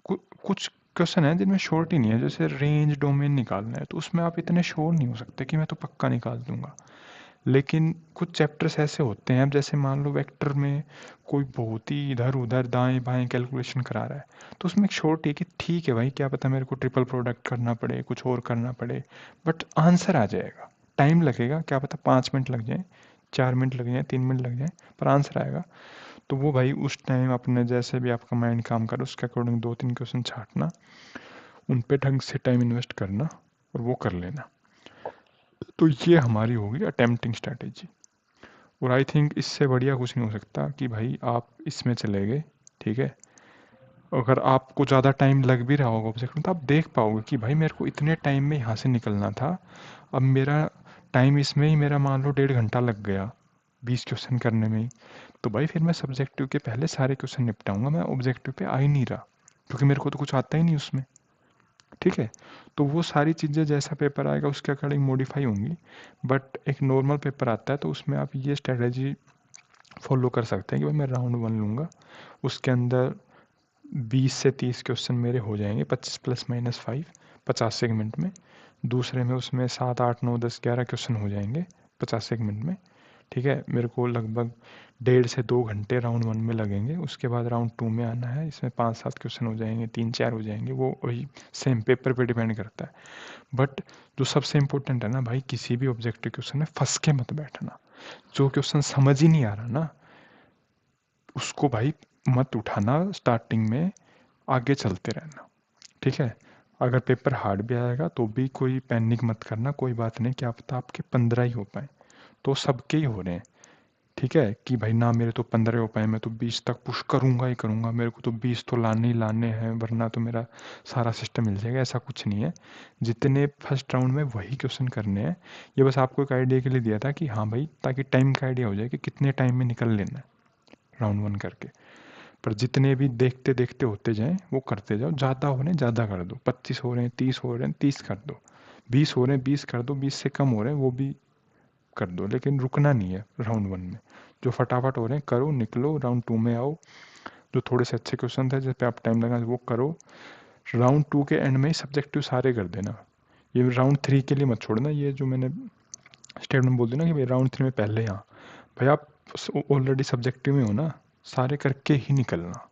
कुछ क्वेश्चन है जिनमें श्योरिटी नहीं है, जैसे रेंज डोमेन निकालना है, तो उसमें आप इतने श्योर नहीं हो सकते कि मैं तो पक्का निकाल दूंगा। लेकिन कुछ चैप्टर्स ऐसे होते हैं, अब जैसे मान लो वेक्टर में कोई बहुत ही इधर उधर दाएं बाएं कैलकुलेशन करा रहा है, तो उसमें एक श्योरिटी है कि ठीक है भाई, क्या पता मेरे को ट्रिपल प्रोडक्ट करना पड़े, कुछ और करना पड़े, बट आंसर आ जाएगा। टाइम लगेगा, क्या पता 5 मिनट लग जाए, 4 मिनट लग जाए, 3 मिनट लग जाए, पर आंसर आएगा। तो वो भाई उस टाइम अपने जैसे भी आपका माइंड काम करे उसके अकॉर्डिंग 2-3 क्वेश्चन छांटना, उन पे ढंग से टाइम इन्वेस्ट करना और वो कर लेना। तो ये हमारी होगी अटेम्प्टिंग स्ट्रैटेजी। और आई थिंक इससे बढ़िया कुछ नहीं हो सकता कि भाई आप इसमें चले गए, ठीक है। अगर आपको ज़्यादा टाइम लग भी रहा होगा ऑब्जेक्ट में, तो आप देख पाओगे कि भाई मेरे को इतने टाइम में यहाँ से निकलना था, अब मेरा टाइम इसमें ही मेरा मान लो 1.5 घंटा लग गया 20 क्वेश्चन करने में ही, तो भाई फिर मैं सब्जेक्टिव के पहले सारे क्वेश्चन निपटाऊंगा, मैं ऑब्जेक्टिव पे आ ही नहीं रहा, क्योंकि मेरे को तो कुछ आता ही नहीं उसमें, ठीक है। तो वो सारी चीज़ें जैसा पेपर आएगा उसके अकॉर्डिंग मॉडिफाई होंगी। बट एक नॉर्मल पेपर आता है तो उसमें आप ये स्ट्रेटजी फॉलो कर सकते हैं कि भाई मैं राउंड 1 लूँगा, उसके अंदर 20 से 30 क्वेश्चन मेरे हो जाएंगे, 25 + -5 50 एक मिनट में। दूसरे में उसमें 7 8 9 10 11 क्वेश्चन हो जाएंगे 50 एक मिनट में, ठीक है। मेरे को लगभग 1.5 से 2 घंटे राउंड 1 में लगेंगे। उसके बाद राउंड 2 में आना है, इसमें 5-7 क्वेश्चन हो जाएंगे, 3-4 हो जाएंगे, वो वही सेम पेपर पे डिपेंड करता है। बट जो सबसे इम्पोर्टेंट है ना भाई, किसी भी ऑब्जेक्टिव क्वेश्चन में फंस के मत बैठना। जो क्वेश्चन समझ ही नहीं आ रहा ना, उसको भाई मत उठाना स्टार्टिंग में, आगे चलते रहना, ठीक है। अगर पेपर हार्ड भी आएगा तो भी कोई पैनिक मत करना, कोई बात नहीं, क्या पता आपके 15 ही हो पाए, तो सबके ही हो रहे हैं, ठीक है। कि भाई ना मेरे तो 15 हो पाए, मैं तो 20 तक पुश करूंगा ही करूंगा, मेरे को तो 20 तो लाने ही लाने हैं, वरना तो मेरा सारा सिस्टम मिल जाएगा, ऐसा कुछ नहीं है। जितने फर्स्ट राउंड में वही क्वेश्चन करने हैं। ये बस आपको एक आइडिया के लिए दिया था कि हाँ भाई, ताकि टाइम का आइडिया हो जाए कि कितने टाइम में निकल लेना है राउंड 1 करके। पर जितने भी देखते देखते होते जाएं वो करते जाओ, ज़्यादा हो रहे हैं ज़्यादा कर दो, 25 हो रहे हैं 30 हो रहे हैं 30 कर दो, 20 हो रहे हैं 20 कर दो, 20 से कम हो रहे हैं वो भी कर दो, लेकिन रुकना नहीं है राउंड 1 में। जो फटाफट हो रहे हैं करो, निकलो, राउंड 2 में आओ। जो थोड़े से अच्छे क्वेश्चन थे जिस पे आप टाइम लगा वो करो। राउंड 2 के एंड में ही सब्जेक्टिव सारे कर देना, ये राउंड 3 के लिए मत छोड़ना। ये जो मैंने स्टेटमेंट बोल दी ना कि भाई राउंड 3 में पहले, यहाँ भाई आप ऑलरेडी सब्जेक्टिव में हो ना, सारे करके ही निकलना,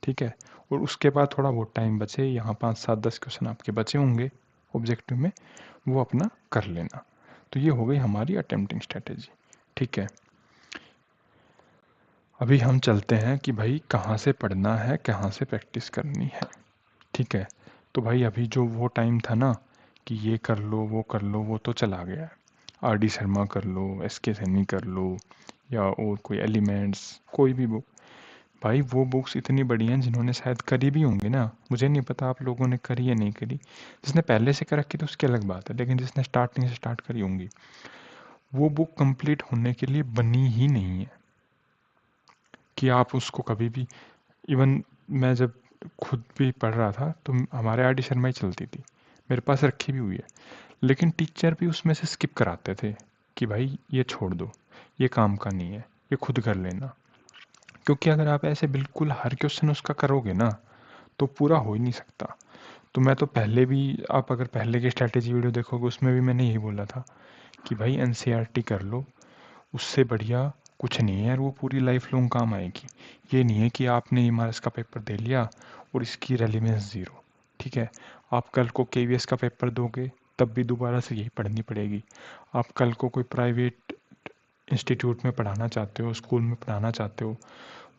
ठीक है। और उसके बाद थोड़ा बहुत टाइम बचे, यहाँ 5-7-10 क्वेश्चन आपके बचे होंगे ऑब्जेक्टिव में, वो अपना कर लेना। तो ये हो गई हमारी अटेम्प्टिंग स्ट्रेटेजी, ठीक है। अभी हम चलते हैं कि भाई कहाँ से पढ़ना है, कहाँ से प्रैक्टिस करनी है, ठीक है। तो भाई अभी जो वो टाइम था ना कि ये कर लो वो कर लो, वो तो चला गया है। RD शर्मा कर लो, SK सैनी कर लो, या और कोई एलिमेंट्स, कोई भी बुक। भाई वो बुक्स इतनी बड़ी हैं, जिन्होंने शायद करी भी होंगी ना, मुझे नहीं पता आप लोगों ने करी या नहीं करी। जिसने पहले से कर रखी तो उसकी अलग बात है, लेकिन जिसने स्टार्टिंग से स्टार्ट करी होंगी, वो बुक कंप्लीट होने के लिए बनी ही नहीं है कि आप उसको कभी भी। इवन मैं जब खुद भी पढ़ रहा था तो हमारे RD शर्मा ही चलती थी, मेरे पास रखी भी हुई है, लेकिन टीचर भी उसमें से स्किप कराते थे कि भाई ये छोड़ दो, ये काम का नहीं है, ये खुद कर लेना। क्योंकि अगर आप ऐसे बिल्कुल हर क्वेश्चन उसका करोगे ना, तो पूरा हो ही नहीं सकता। तो मैं तो पहले भी, आप अगर पहले की स्ट्रैटेजी वीडियो देखोगे उसमें भी मैंने यही बोला था कि भाई NCERT कर लो, उससे बढ़िया कुछ नहीं है, और वो पूरी लाइफ लॉन्ग काम आएगी। ये नहीं है कि आपने EMRS का पेपर दे लिया और इसकी रेलिवेंस ज़ीरो, ठीक है। आप कल को KVS का पेपर दोगे तब भी दोबारा से यही पढ़नी पड़ेगी। आप कल को कोई प्राइवेट इंस्टीट्यूट में पढ़ाना चाहते हो, स्कूल में पढ़ाना चाहते हो,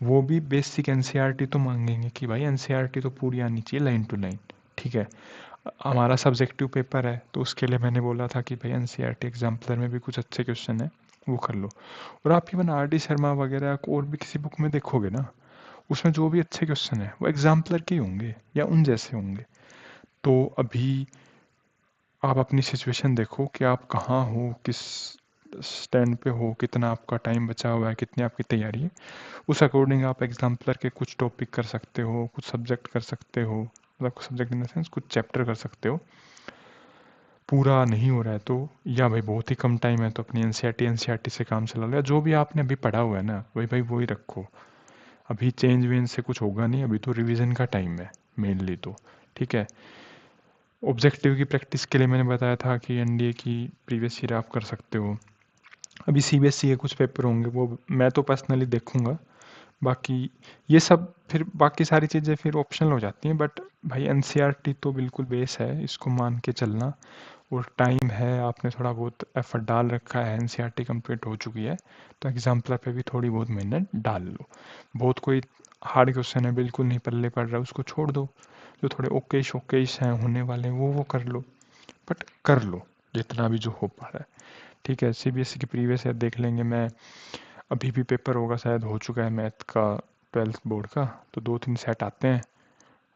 वो भी बेसिक NCERT तो मांगेंगे कि भाई NCERT तो पूरी आनी चाहिए लाइन टू लाइन, ठीक है। हमारा सब्जेक्टिव पेपर है तो उसके लिए मैंने बोला था कि भाई NCERT एग्जाम्पलर में भी कुछ अच्छे क्वेश्चन है, वो कर लो। और आप इवन RD शर्मा वगैरह को और भी किसी बुक में देखोगे ना, उसमें जो भी अच्छे क्वेश्चन है वो एग्जाम्पलर के ही होंगे या उन जैसे होंगे। तो अभी आप अपनी सिचुएशन देखो कि आप कहाँ हो, किस स्टैंड पे हो, कितना आपका टाइम बचा हुआ है, कितनी आपकी तैयारी है। उस अकॉर्डिंग आप एग्जाम्पलर के कुछ टॉपिक कर सकते हो, कुछ सब्जेक्ट कर सकते हो, मतलब कुछ सब्जेक्ट इन द सेंस कुछ चैप्टर कर सकते हो। पूरा नहीं हो रहा है तो, या भाई बहुत ही कम टाइम है तो अपनी एनसीईआरटी से काम चला लो, या जो भी आपने अभी पढ़ा हुआ है ना वही भाई वही रखो। अभी चेंज वेंज से कुछ होगा नहीं, अभी तो रिवीजन का टाइम है मेनली तो। ठीक है। ऑब्जेक्टिव की प्रैक्टिस के लिए मैंने बताया था कि एनडीए की प्रीवियस ईयर आप कर सकते हो। अभी सीबीएसई के कुछ पेपर होंगे वो मैं तो पर्सनली देखूंगा। बाकी ये सब फिर बाकी सारी चीज़ें फिर ऑप्शनल हो जाती हैं, बट भाई एनसीईआरटी तो बिल्कुल बेस है, इसको मान के चलना। और टाइम है, आपने थोड़ा बहुत एफर्ट डाल रखा है, एनसीईआरटी कंप्लीट हो चुकी है, तो एग्जाम्पलर पे भी थोड़ी बहुत मेहनत डाल लो। बहुत कोई हार्ड क्वेश्चन है बिल्कुल नहीं पल्ले पड़ रहा है, उसको छोड़ दो। जो थोड़े ओकेश ओकेश हैं होने वाले वो कर लो, बट कर लो जितना भी जो हो पा रहा है। ठीक है। सीबीएसई की प्रीवियस ईयर देख लेंगे। मैं अभी भी पेपर होगा, शायद हो चुका है मैथ का, 12th बोर्ड का, तो 2-3 सेट आते हैं,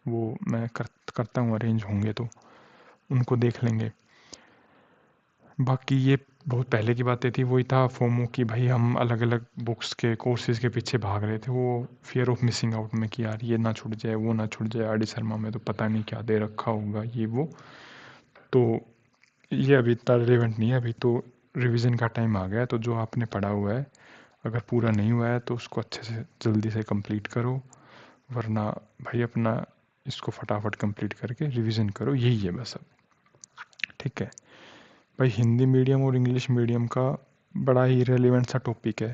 वो मैं करता हूँ, अरेंज होंगे तो उनको देख लेंगे। बाकी ये बहुत पहले की बातें थी, वही था फोमो कि भाई हम अलग अलग बुक्स के कोर्सेज के पीछे भाग रहे थे, वो फियर ऑफ मिसिंग आउट में कि यार ये ना छूट जाए, वो ना छूट जाए, आर डी शर्मा में तो पता नहीं क्या दे रखा होगा ये वो। तो ये अभी इतना रिलेवेंट नहीं है, अभी तो रिवीजन का टाइम आ गया है, तो जो आपने पढ़ा हुआ है अगर पूरा नहीं हुआ है तो उसको अच्छे से जल्दी से कंप्लीट करो, वरना भाई अपना इसको फटाफट कंप्लीट करके रिवीजन करो, यही है बस अब। ठीक है। भाई हिंदी मीडियम और इंग्लिश मीडियम का बड़ा ही रेलिवेंट सा टॉपिक है।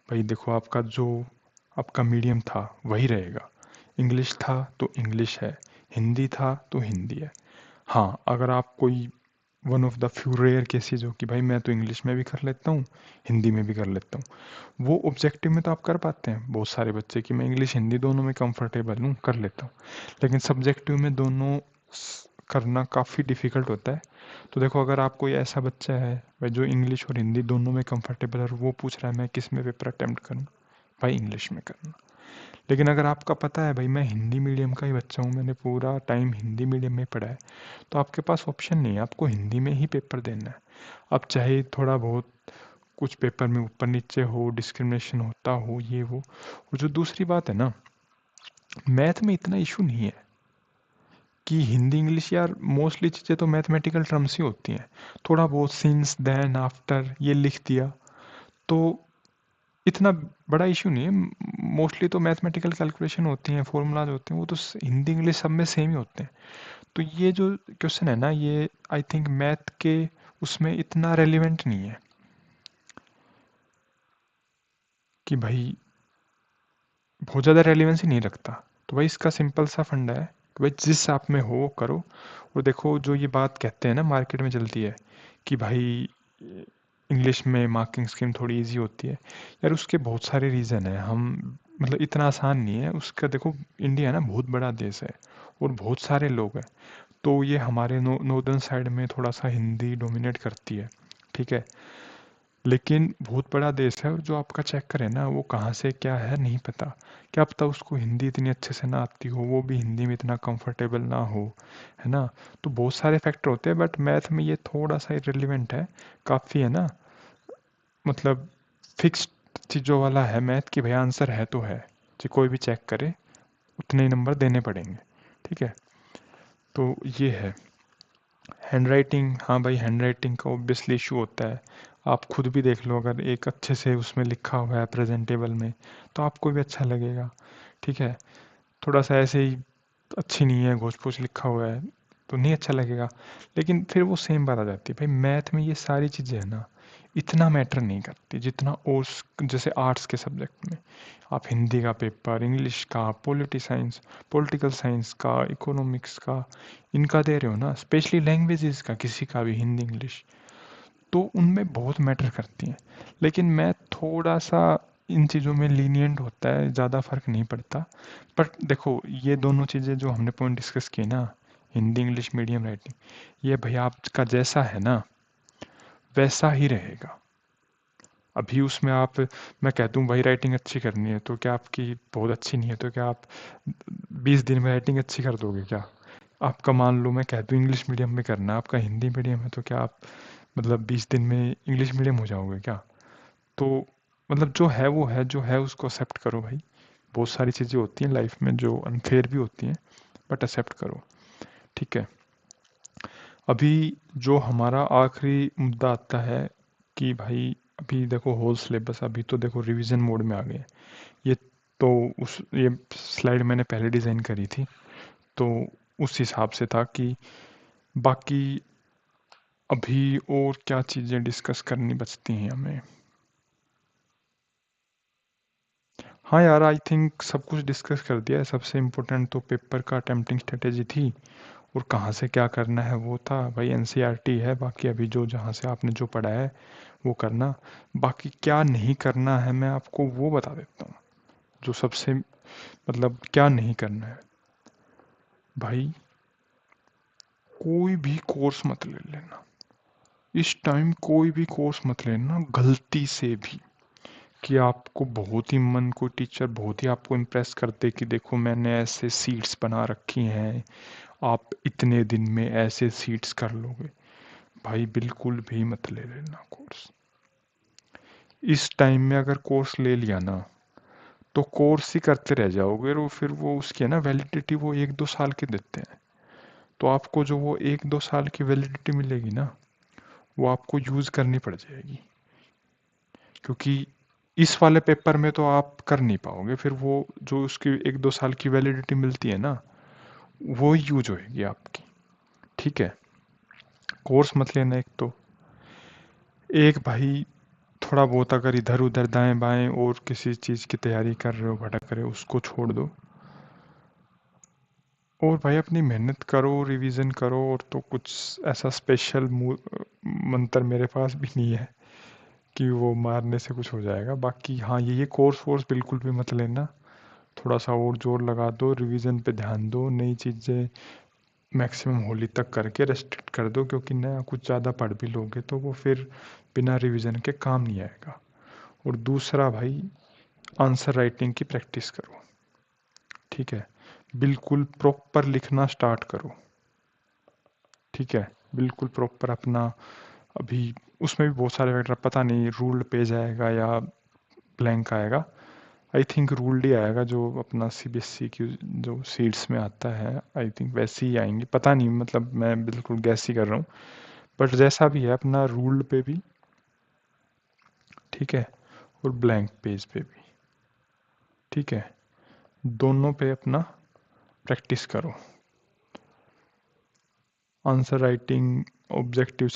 भाई देखो, आपका जो आपका मीडियम था वही रहेगा। इंग्लिश था तो इंग्लिश है, हिंदी था तो हिंदी है। हाँ, अगर आप कोई one of the few rare cases हो कि भाई मैं तो इंग्लिश में भी कर लेता हूँ, हिंदी में भी कर लेता हूँ, वो ऑब्जेक्टिव में तो आप कर पाते हैं बहुत सारे बच्चे कि मैं इंग्लिश हिंदी दोनों में कंफर्टेबल हूँ, कर लेता हूँ। लेकिन सब्जेक्टिव में दोनों करना काफ़ी डिफ़िकल्ट होता है। तो देखो, अगर आप कोई ऐसा बच्चा है भाई जो इंग्लिश और हिंदी दोनों में कंफर्टेबल है और वो पूछ रहा है मैं किस में पेपर अटेम्प्ट करूँ, भाई इंग्लिश में करना। लेकिन अगर आपका पता है भाई मैं हिंदी मीडियम का ही बच्चा हूँ, मैंने पूरा टाइम हिंदी मीडियम में पढ़ा है, तो आपके पास ऑप्शन नहीं है, आपको हिंदी में ही पेपर देना है। अब चाहे थोड़ा बहुत कुछ पेपर में ऊपर नीचे हो, डिस्क्रिमिनेशन होता हो, ये वो। और जो दूसरी बात है ना, मैथ में इतना इशू नहीं है कि हिंदी इंग्लिश, यार मोस्टली चीज़ें तो मैथमेटिकल टर्म्स ही होती हैं। थोड़ा बहुत सिंस देन आफ्टर ये लिख दिया तो इतना बड़ा इशू नहीं है। मोस्टली तो मैथमेटिकल कैलकुलेशन होती हैं, फॉर्मूलाज होते हैं, वो तो हिंदी इंग्लिश सब में सेम ही होते हैं। तो ये जो क्वेश्चन है ना, ये आई थिंक मैथ के उसमें इतना रेलिवेंट नहीं है कि भाई बहुत ज़्यादा रेलिवेंसी नहीं रखता। तो भाई इसका सिंपल सा फंडा है कि भाई जिस आप में हो वो करो। और देखो, जो ये बात कहते हैं ना मार्केट में चलती है कि भाई इंग्लिश में मार्किंग स्कीम थोड़ी इजी होती है, यार उसके बहुत सारे रीज़न है। हम मतलब इतना आसान नहीं है उसका। देखो, इंडिया ना बहुत बड़ा देश है और बहुत सारे लोग हैं, तो ये हमारे नॉर्दर्न साइड में थोड़ा सा हिंदी डोमिनेट करती है। ठीक है। लेकिन बहुत बड़ा देश है और जो आपका चेक करे ना वो कहाँ से क्या है नहीं पता। क्या पता उसको हिंदी इतनी अच्छे से ना आती हो, वो भी हिंदी में इतना कंफर्टेबल ना हो, है ना। तो बहुत सारे फैक्टर होते हैं, बट मैथ में ये थोड़ा सा इरेलीवेंट है। काफ़ी है ना, मतलब फिक्स्ड चीज़ों वाला है मैथ की, भाई आंसर है तो है, जो कोई भी चेक करे उतने ही नंबर देने पड़ेंगे। ठीक है। तो ये है। हैंड राइटिंग, हाँ भाई हैंड राइटिंग का ऑब्वियसली इशू होता है। आप खुद भी देख लो, अगर एक अच्छे से उसमें लिखा हुआ है प्रेजेंटेबल में तो आपको भी अच्छा लगेगा। ठीक है। थोड़ा सा ऐसे ही अच्छी नहीं है, घोच पोच लिखा हुआ है तो नहीं अच्छा लगेगा। लेकिन फिर वो सेम बात आ जाती है, भाई मैथ में ये सारी चीज़ें हैं ना, इतना मैटर नहीं करती जितना और जैसे आर्ट्स के सब्जेक्ट में आप हिंदी का पेपर, इंग्लिश का, पॉलिटिकल साइंस का, इकोनॉमिक्स का, इनका दे रहे हो ना, स्पेशली लैंग्वेजेस का, किसी का भी हिंदी इंग्लिश, तो उनमें बहुत मैटर करती हैं। लेकिन मैथ थोड़ा सा इन चीज़ों में लीनियंट होता है, ज़्यादा फर्क नहीं पड़ता। बट देखो, ये दोनों चीज़ें जो हमने पॉइंट डिस्कस की ना, हिंदी इंग्लिश मीडियम राइटिंग, ये भाई आपका जैसा है ना वैसा ही रहेगा। अभी उसमें आप, मैं कह दूँ भाई राइटिंग अच्छी करनी है, तो क्या आपकी बहुत अच्छी नहीं है तो क्या आप 20 दिन में राइटिंग अच्छी कर दोगे क्या? आपका मान लो मैं कह दूँ इंग्लिश मीडियम में करना है, आपका हिंदी मीडियम है, तो क्या आप मतलब 20 दिन में इंग्लिश मीडियम हो जाओगे क्या? तो मतलब जो है वो है, जो है उसको एक्सेप्ट करो भाई। बहुत सारी चीज़ें होती हैं लाइफ में जो अनफेयर भी होती हैं, बट एक्सेप्ट करो। ठीक है। अभी जो हमारा आखिरी मुद्दा आता है कि भाई अभी देखो होल सिलेबस, अभी तो देखो रिवीजन मोड में आ गए हैं। ये तो ये स्लाइड मैंने पहले डिज़ाइन करी थी, तो उस हिसाब से था कि बाकी अभी और क्या चीज़ें डिस्कस करनी बचती हैं हमें। हाँ यार, आई थिंक सब कुछ डिस्कस कर दिया है। सबसे इम्पोर्टेंट तो पेपर का अटेम्प्टिंग स्ट्रेटेजी थी, और कहाँ से क्या करना है वो था भाई। एनसीईआरटी है, बाकी अभी जो जहाँ से आपने जो पढ़ा है वो करना। बाकी क्या नहीं करना है मैं आपको वो बता देता हूँ, जो सबसे मतलब क्या नहीं करना है भाई। कोई भी कोर्स मत ले लेना इस टाइम, कोई भी कोर्स मत लेना गलती से भी, कि आपको बहुत ही मन को टीचर बहुत ही आपको इम्प्रेस कर दे कि देखो मैंने ऐसे सीट्स बना रखी हैं, आप इतने दिन में ऐसे सीट्स कर लोगे। भाई बिल्कुल भी मत ले लेना कोर्स इस टाइम में। अगर कोर्स ले लिया ना तो कोर्स ही करते रह जाओगे, और फिर वो उसकी है ना वैलिडिटी वो 1-2 साल के देते हैं। तो आपको जो वो 1-2 साल की वैलिडिटी मिलेगी ना, वो आपको यूज़ करनी पड़ जाएगी, क्योंकि इस वाले पेपर में तो आप कर नहीं पाओगे। फिर वो जो उसकी 1-2 साल की वैलिडिटी मिलती है ना, वो यूज होएगी आपकी। ठीक है। कोर्स मत लेना एक तो। एक भाई थोड़ा बहुत अगर इधर उधर दाएं बाएं और किसी चीज़ की तैयारी कर रहे हो, भटक रहे हो, उसको छोड़ दो। और भाई अपनी मेहनत करो, रिवीजन करो। और तो कुछ ऐसा स्पेशल मंत्र मेरे पास भी नहीं है कि वो मारने से कुछ हो जाएगा। बाकी हाँ, ये कोर्स वोर्स बिल्कुल भी मत लेना। थोड़ा सा और जोर लगा दो, रिवीजन पे ध्यान दो, नई चीज़ें मैक्सिमम होली तक करके रेस्ट्रिक्ट कर दो, क्योंकि नया कुछ ज़्यादा पढ़ भी लोगे तो वो फिर बिना रिवीजन के काम नहीं आएगा। और दूसरा भाई, आंसर राइटिंग की प्रैक्टिस करो। ठीक है। बिल्कुल प्रॉपर लिखना स्टार्ट करो। ठीक है। बिल्कुल प्रॉपर अपना, अभी उसमें भी बहुत सारे फैक्टर, पता नहीं रूल्ड पेज आएगा या ब्लैंक आएगा। आई थिंक रूल्ड ही आएगा, जो अपना सीबीएसई की जो सीट्स में आता है, आई थिंक वैसे ही आएंगी। पता नहीं, मतलब मैं बिल्कुल गैस ही कर रहा हूँ, बट जैसा भी है अपना रूल्ड पे भी। ठीक है। और ब्लैंक पेज पे भी। ठीक है। दोनों पे अपना प्रैक्टिस करो। आंसर राइटिंग, ऑब्जेक्टिव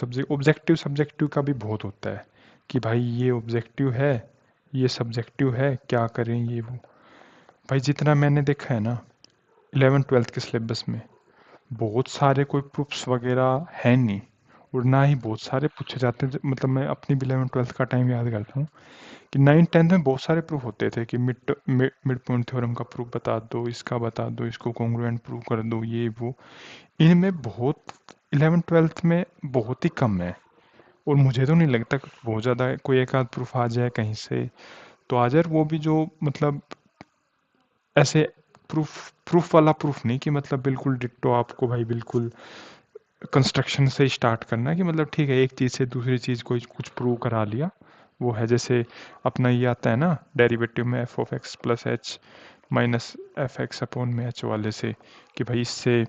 सब्जेक्टिव का भी बहुत होता है कि भाई ये ऑब्जेक्टिव है, ये सब्जेक्टिव है, क्या करें ये वो। भाई जितना मैंने देखा है ना 11th-12th के सिलेबस में, बहुत सारे कोई प्रूफ्स वगैरह है नहीं, और ना ही बहुत सारे पूछे जाते हैं। मतलब मैं अपनी भी 11th-12th का टाइम याद करता हूँ कि 9th-10th में बहुत सारे प्रूफ होते थे कि मिड पॉइंट थ्योरम का प्रूफ बता दो, इसका बता दो, इसको कॉन्ग्रुएंट प्रूफ कर दो, ये वो। इनमें बहुत 11th-12th में बहुत ही कम है। और मुझे तो नहीं लगता कि बहुत ज़्यादा कोई एक आध प्रूफ आ जाए कहीं से तो आ जाए। वो भी जो मतलब ऐसे प्रूफ प्रूफ वाला प्रूफ नहीं कि मतलब बिल्कुल डिट्टो आपको भाई बिल्कुल कंस्ट्रक्शन से स्टार्ट करना है, कि मतलब ठीक है एक चीज़ से दूसरी चीज़ को कुछ प्रूव करा लिया। वो है जैसे अपना ये आता है ना डेरिवेटिव में F of x plus H minus F x upon में एच वाले से, कि भाई इससे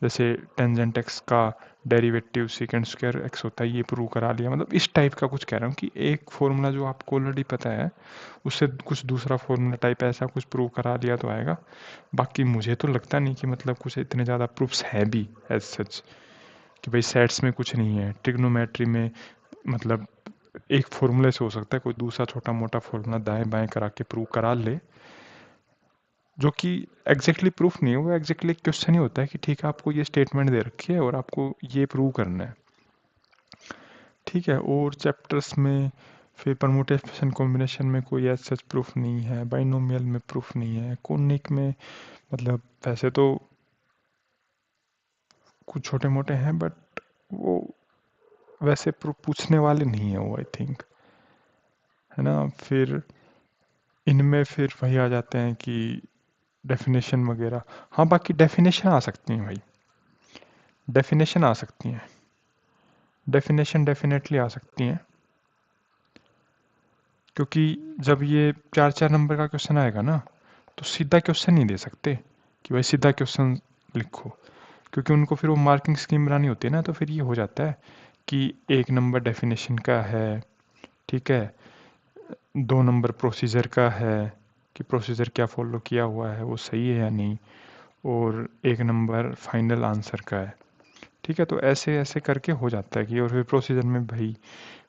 जैसे टेंजेंट एक्स का डेरिवेटिव सेकंड स्क्वायर एक्स होता है, ये प्रूव करा लिया। मतलब इस टाइप का कुछ कह रहा हूँ कि एक फॉर्मूला जो आपको ऑलरेडी पता है उससे कुछ दूसरा फॉर्मूला टाइप ऐसा कुछ प्रूव करा लिया तो आएगा। बाकी मुझे तो लगता नहीं कि मतलब कुछ इतने ज़्यादा प्रूफ्स है भी एज सच, कि भाई सेट्स में कुछ नहीं है, ट्रिग्नोमेट्री में मतलब एक फॉर्मूले से हो सकता है, कोई दूसरा छोटा मोटा फॉर्मूला दाएं बाएं करा के प्रूव करा ले, जो कि एग्जैक्टली प्रूफ नहीं है। वो एग्जैक्टली क्वेश्चन ही होता है कि ठीक है आपको ये स्टेटमेंट दे रखी है और आपको ये प्रूव करना है। ठीक है। और चैप्टर्स में फिर परमुटेशन कॉम्बिनेशन में कोई ऐसा सच प्रूफ नहीं है, बाइनोमियल में प्रूफ नहीं है, कोनिक में मतलब वैसे तो कुछ छोटे मोटे हैं, बट वो वैसे प्रूफ पूछने वाले नहीं है वो, आई थिंक, है ना। फिर इनमें फिर वही आ जाते हैं कि डेफिनेशन वगैरह। हाँ, बाकी डेफिनेशन आ सकती हैं भाई, डेफिनेशन आ सकती हैं, डेफिनेशन डेफिनेटली आ सकती हैं, क्योंकि जब ये 4-4 नंबर का क्वेश्चन आएगा ना, तो सीधा क्वेश्चन नहीं दे सकते कि भाई सीधा क्वेश्चन लिखो, क्योंकि उनको फिर वो मार्किंग स्कीम बनानी होती है ना। तो फिर ये हो जाता है कि 1 नंबर डेफिनेशन का है, ठीक है, 2 नंबर प्रोसीजर का है कि प्रोसीजर क्या फॉलो किया हुआ है वो सही है या नहीं, और 1 नंबर फाइनल आंसर का है, ठीक है। तो ऐसे ऐसे करके हो जाता है कि, और फिर प्रोसीजर में भाई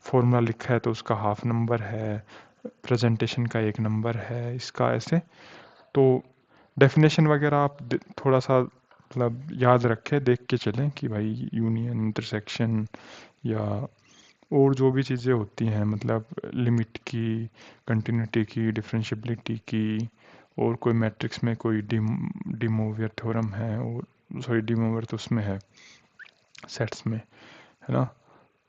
फॉर्मूला लिखा है तो उसका हाफ नंबर है, प्रेजेंटेशन का 1 नंबर है, इसका ऐसे। तो डेफिनेशन वगैरह आप थोड़ा सा मतलब याद रखें, देख के चलें कि भाई यूनियन, इंटरसेक्शन या और जो भी चीज़ें होती हैं, मतलब लिमिट की, कंटिन्यूटी की, डिफरेंशियबिलिटी की, और कोई मैट्रिक्स में कोई डिमोवियर थ्योरम है, और सॉरी डिमोवियर तो उसमें है सेट्स में, है ना।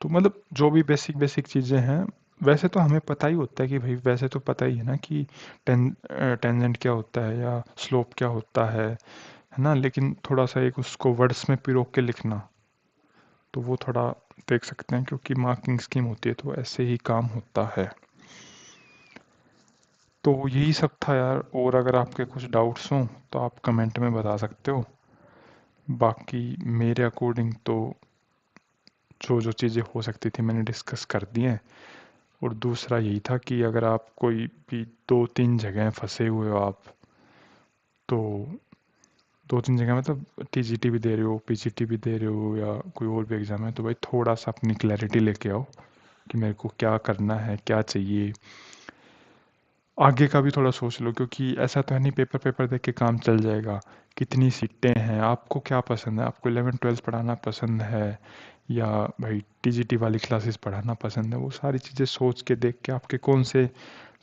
तो मतलब जो भी बेसिक बेसिक चीज़ें हैं, वैसे तो हमें पता ही होता है कि भाई, वैसे तो पता ही है ना कि टेंजेंट क्या होता है या स्लोप क्या होता है ना। लेकिन थोड़ा सा एक उसको वर्ड्स में पिरो के लिखना, तो वो थोड़ा देख सकते हैं, क्योंकि मार्किंग स्कीम होती है तो ऐसे ही काम होता है। तो यही सब था यार, और अगर आपके कुछ डाउट्स हों तो आप कमेंट में बता सकते हो। बाकी मेरे अकॉर्डिंग तो जो जो चीज़ें हो सकती थी मैंने डिस्कस कर दी हैं। और दूसरा यही था कि अगर आप कोई भी 2-3 जगह फंसे हुए हो आप, तो 2-3 जगह मतलब टीजीटी भी दे रहे हो, पीजीटी भी दे रहे हो, या कोई और भी एग्ज़ाम है, तो भाई थोड़ा सा अपनी क्लैरिटी लेके आओ कि मेरे को क्या करना है, क्या चाहिए। आगे का भी थोड़ा सोच लो, क्योंकि ऐसा तो है नहीं पेपर पेपर देख के काम चल जाएगा। कितनी सीटें हैं, आपको क्या पसंद है, आपको 11-12 पढ़ाना पसंद है या भाई टीजीटी वाली क्लासेस पढ़ाना पसंद है, वो सारी चीज़ें सोच के देख के आपके कौन से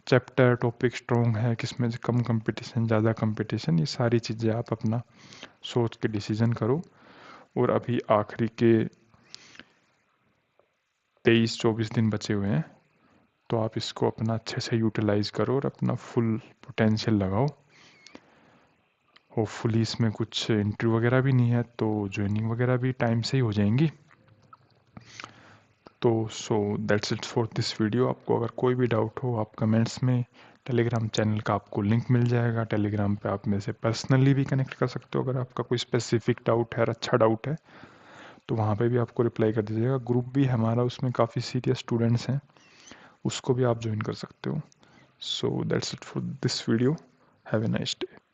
चैप्टर टॉपिक स्ट्रॉन्ग है, किसमें से कम कंपटीशन, ज़्यादा कंपटीशन, ये सारी चीज़ें आप अपना सोच के डिसीजन करो। और अभी आखिरी के 23-24 दिन बचे हुए हैं, तो आप इसको अपना अच्छे से यूटिलाइज़ करो और अपना फुल पोटेंशियल लगाओ। होपफुली इसमें कुछ इंटरव्यू वगैरह भी नहीं है, तो ज्वाइनिंग वगैरह भी टाइम से ही हो जाएंगी। तो so that's it for this video. आपको अगर कोई भी डाउट हो आप कमेंट्स में, टेलीग्राम चैनल का आपको लिंक मिल जाएगा, टेलीग्राम पे आप मेरे से पर्सनली भी कनेक्ट कर सकते हो अगर आपका कोई स्पेसिफिक डाउट है और अच्छा डाउट है, तो वहाँ पे भी आपको रिप्लाई कर दीजिएगा। ग्रुप भी हमारा, उसमें काफ़ी सीरियस स्टूडेंट्स हैं, उसको भी आप ज्वाइन कर सकते हो। So that's it for this video. Have a nice day.